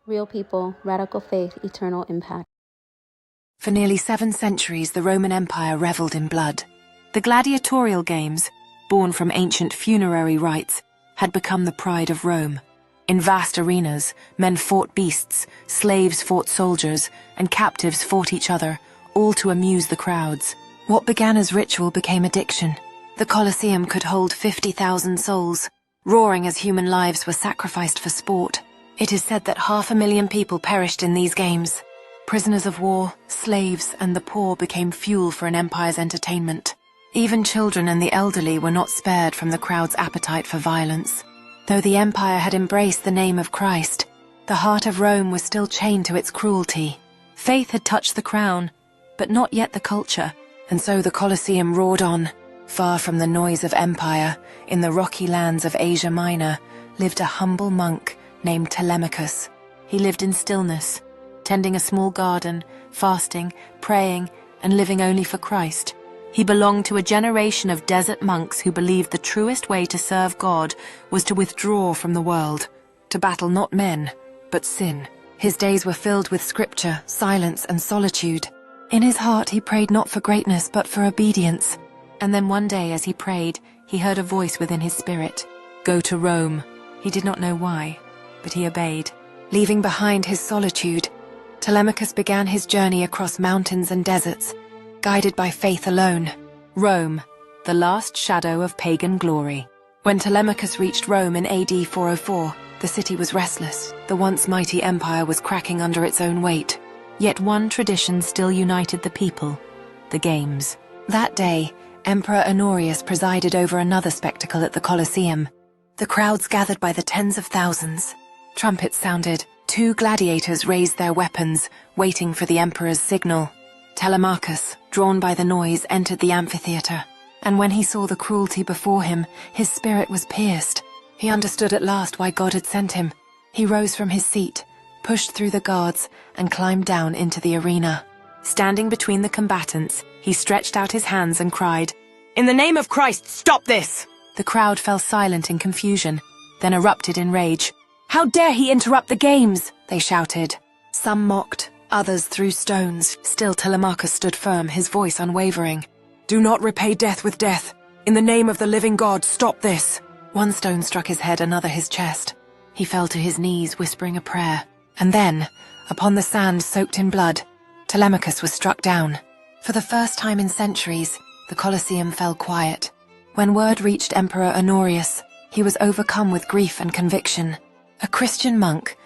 Real people, radical faith, eternal impact. For nearly 7 centuries, the Roman Empire reveled in blood. The gladiatorial games, born from ancient funerary rites, had become the pride of Rome. In vast arenas, men fought beasts, slaves fought soldiers, and captives fought each other, all to amuse the crowds. What began as ritual became addiction. The Colosseum could hold 50,000 souls, roaring as human lives were sacrificed for sport. It is said that 500,000 people perished in these games. Prisoners of war, slaves, and the poor became fuel for an empire's entertainment. Even children and the elderly were not spared from the crowd's appetite for violence. Though the empire had embraced the name of Christ, the heart of Rome was still chained to its cruelty. Faith had touched the crown, but not yet the culture, and so the Colosseum roared on. Far from the noise of empire, in the rocky lands of Asia Minor, lived a humble monk named Telemachus. He lived in stillness, tending a small garden, fasting, praying, and living only for Christ. He belonged to a generation of desert monks who believed the truest way to serve God was to withdraw from the world, to battle not men, but sin. His days were filled with scripture, silence, and solitude. In his heart he prayed not for greatness, but for obedience. And then one day as he prayed, he heard a voice within his spirit. Go to Rome. He did not know why, but he obeyed. Leaving behind his solitude, Telemachus began his journey across mountains and deserts, guided by faith alone. Rome, the last shadow of pagan glory. When Telemachus reached Rome in AD 404, the city was restless. The once mighty empire was cracking under its own weight. Yet one tradition still united the people: the games. That day, Emperor Honorius presided over another spectacle at the Colosseum. The crowds gathered by the tens of thousands. Trumpets sounded. 2 gladiators raised their weapons, waiting for the emperor's signal. Telemachus, drawn by the noise, entered the amphitheater. And when he saw the cruelty before him, his spirit was pierced. He understood at last why God had sent him. He rose from his seat, pushed through the guards, and climbed down into the arena. Standing between the combatants, he stretched out his hands and cried, "In the name of Christ, stop this!" The crowd fell silent in confusion, then erupted in rage. "How dare he interrupt the games!" they shouted. Some mocked, others threw stones. Still Telemachus stood firm, his voice unwavering. "Do not repay death with death. In the name of the living God, stop this!" One stone struck his head, another his chest. He fell to his knees, whispering a prayer. And then, upon the sand soaked in blood, Telemachus was struck down. For the first time in centuries, the Colosseum fell quiet. When word reached Emperor Honorius, he was overcome with grief and conviction. A Christian monk,